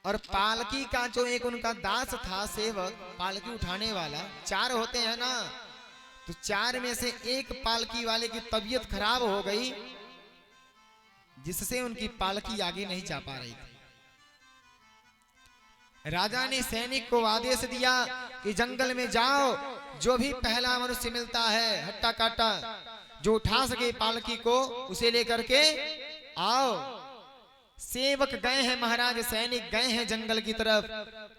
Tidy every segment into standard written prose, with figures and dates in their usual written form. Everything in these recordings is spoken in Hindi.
और पालकी का जो एक उनका दास था, सेवक, पालकी उठाने वाला, 4 होते हैं ना, तो 4 में से एक पालकी वाले की तबीयत खराब हो गई, जिससे उनकी पालकी आगे नहीं जा पा रही थी। राजा ने सैनिक को आदेश दिया कि जंगल में जाओ, जो भी पहला मनुष्य मिलता है हट्टा काटा, जो उठा सके पालकी को, उसे लेकर के आओ। सेवक गए हैं महाराज, सैनिक गए हैं जंगल की तरफ।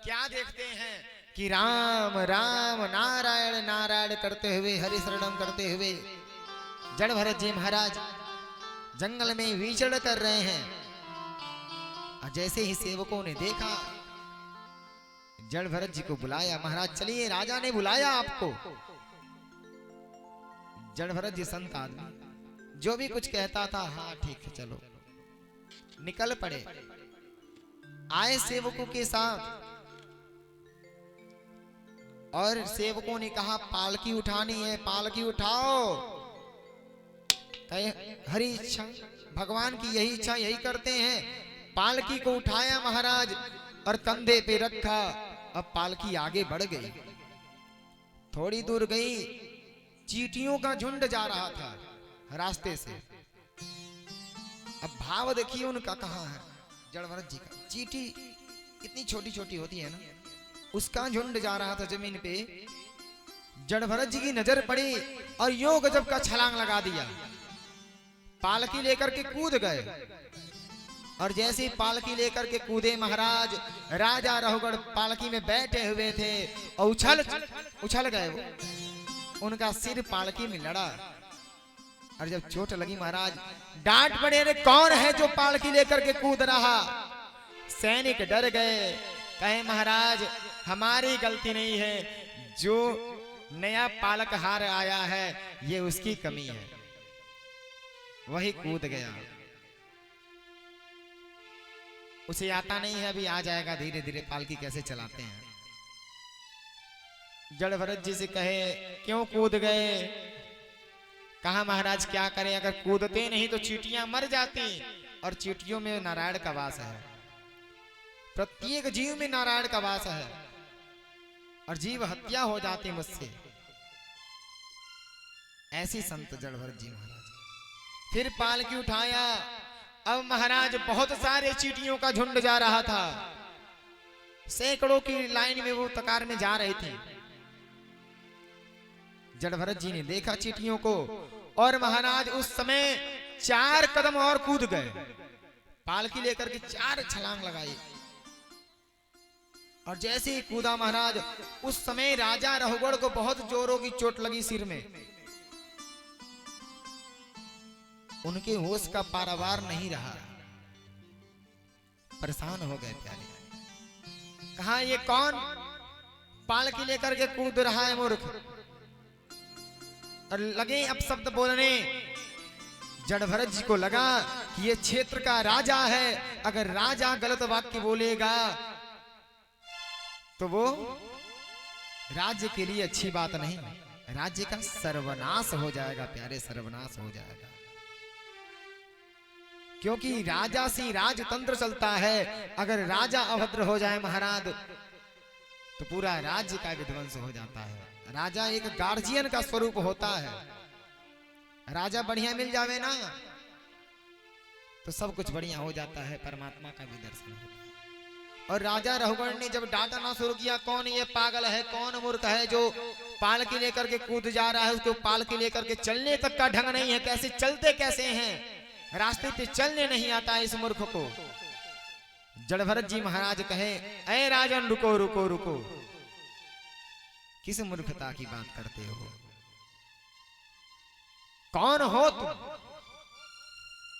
क्या देखते हैं कि राम राम नारायण नारायण करते हुए, हरि शरणम करते हुए जड़ भरत जी महाराज जंगल में विचरण कर रहे हैं। और जैसे ही सेवकों ने देखा, जड़ भरत जी को बुलाया, महाराज चलिए, राजा ने बुलाया आपको। जड़ भरत जी संत आदमी, जो भी कुछ कहता था, हाँ ठीक है चलो, निकल पड़े। आए सेवकों के साथ, और सेवकों ने कहा पालकी उठानी है, पालकी उठाओ। हरि इच्छा, भगवान की यही इच्छा, यही करते हैं। पालकी को उठाया महाराज और कंधे पे रखा। अब पालकी आगे बढ़ गई, थोड़ी दूर गई, चींटियों का झुंड जा रहा था रास्ते से। अब भाव देखिए उनका कहाँ है, जड़ भरत जी का। चींटी इतनी छोटी छोटी होती है ना, उसका झुंड जा रहा था जमीन पे। जड़ भरत जी की नजर पड़ी और यो गजब का छलांग लगा दिया, पालकी लेकर के कूद गए। और जैसे ही पालकी लेकर के कूदे महाराज, राजा रहुगढ़ पालकी में बैठे हुए थे और उछल गए वो। उनका सिर पालकी में लड़ा, और जब चोट लगी महाराज डांट पड़े, अरे कौन है जो पालकी लेकर के कूद रहा। सैनिक डर गए, कहे महाराज हमारी गलती नहीं है, जो नया पालक हार आया है ये उसकी कमी है। वही कूद गया, उसे आता नहीं है, अभी आ जाएगा धीरे धीरे पालकी कैसे चलाते हैं। जड़ भरत जी से कहे क्यों कूद गए। कहा महाराज क्या करें, अगर कूदते नहीं तो चींटियां मर जाती, और चींटियों में नारायण का वास है, प्रत्येक जीव में नारायण का वास है, और जीव हत्या हो जाती मुझसे। ऐसी संत जड़ भरत जी महाराज। फिर पालकी उठाया। अब महाराज बहुत सारे चींटियों का झुंड जा रहा था, सैकड़ों की लाइन में वो कतार में जा रहे थे। जड़ भरत जी ने देखा चींटियों को, और महाराज उस समय 4 कदम और कूद गए, पालकी लेकर के 4 छलांग लगाई। और जैसे ही कूदा महाराज, उस समय राजा रहुगढ़ को बहुत जोरों की चोट लगी सिर में। उनके होश का पारावार नहीं रहा, परेशान हो गए प्यारे। कहा ये कौन पालकी लेकर के कूद रहा है मूर्ख। और लगे अब शब्द बोलने। जड़ भरत जी को लगा कि ये क्षेत्र का राजा है, अगर राजा गलत वाक्य बोलेगा तो वो राज्य के लिए अच्छी बात नहीं, राज्य का सर्वनाश हो जाएगा प्यारे, सर्वनाश हो जाएगा। क्योंकि राजा से राजतंत्र चलता है, अगर राजा अभद्र हो जाए महाराज तो पूरा राज्य का विध्वंस हो जाता है। राजा एक गार्जियन का स्वरूप होता है। राजा बढ़िया मिल जावे ना तो सब कुछ बढ़िया हो जाता है, परमात्मा का भी दर्शन होता है। और राजा रहुगढ़ ने जब डांटना शुरू किया, कौन ये पागल है, कौन मूर्ख है जो पालकी लेकर के कूद जा रहा है, उसको पालकी लेकर के चलने तक का ढंग नहीं है, कैसे चलते कैसे हैं, रास्ते पे चलने नहीं आता है इस मूर्ख को। जड़ भरत जी महाराज कहे, ऐ राजन रुको रुको रुको, किस मूर्खता की बात करते हो, कौन हो तुम,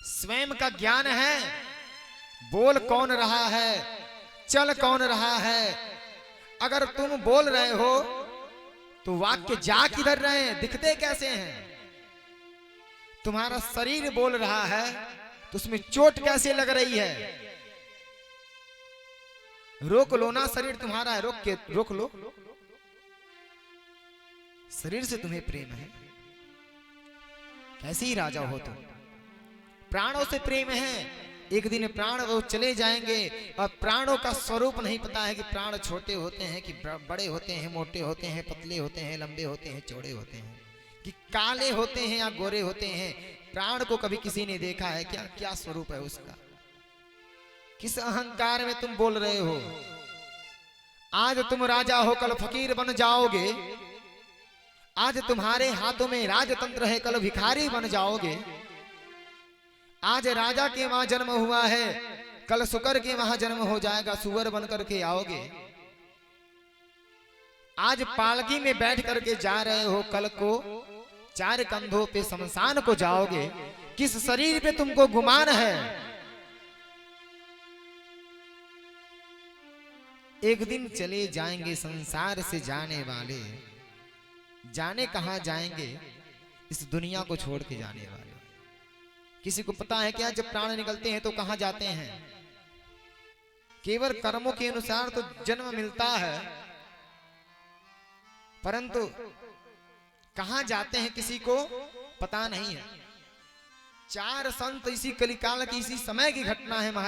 स्वयं का ज्ञान है, बोल कौन रहा है, चल कौन रहा है। अगर तुम बोल रहे हो तो वाक्य जा किधर रहे हैं, दिखते कैसे हैं। तुम्हारा शरीर बोल रहा है तो उसमें चोट कैसे लग रही है। रोक लो ना, शरीर तुम्हारा है, रोक लो। शरीर से तुम्हें प्रेम है, कैसे ही राजा हो तुम, प्राणों से प्रेम है, एक दिन प्राण वो चले जाएंगे और प्राणों का स्वरूप नहीं पता है कि प्राण छोटे होते हैं कि बड़े होते हैं, मोटे होते हैं, पतले होते हैं, लंबे होते हैं, चौड़े होते हैं, कि काले होते हैं या गोरे होते हैं। प्राण को कभी किसी ने देखा है क्या? क्या स्वरूप है उसका? किस अहंकार में तुम बोल रहे हो? आज तुम राजा हो, कल फकीर बन जाओगे। आज तुम्हारे हाथों में राजतंत्र है, कल भिखारी बन जाओगे। आज राजा के वहां जन्म हुआ है, कल सुकर के वहां जन्म हो जाएगा, सुअर बन करके आओगे। आज पालकी में बैठ करके जा रहे हो, कल को चार कंधों पे शमशान को जाओगे। किस शरीर पे तुमको गुमान है? एक दिन चले जाएंगे संसार से जाने वाले, जाने कहां जाएंगे? इस दुनिया को छोड़ के जाने वाले। किसी को पता है क्या जब प्राण निकलते हैं तो कहां जाते हैं? केवल कर्मों के अनुसार तो जन्म मिलता है, परंतु कहां जाते हैं किसी को पता नहीं है। चार संत इसी कलिकाल की इसी समय की घटना है महाराज।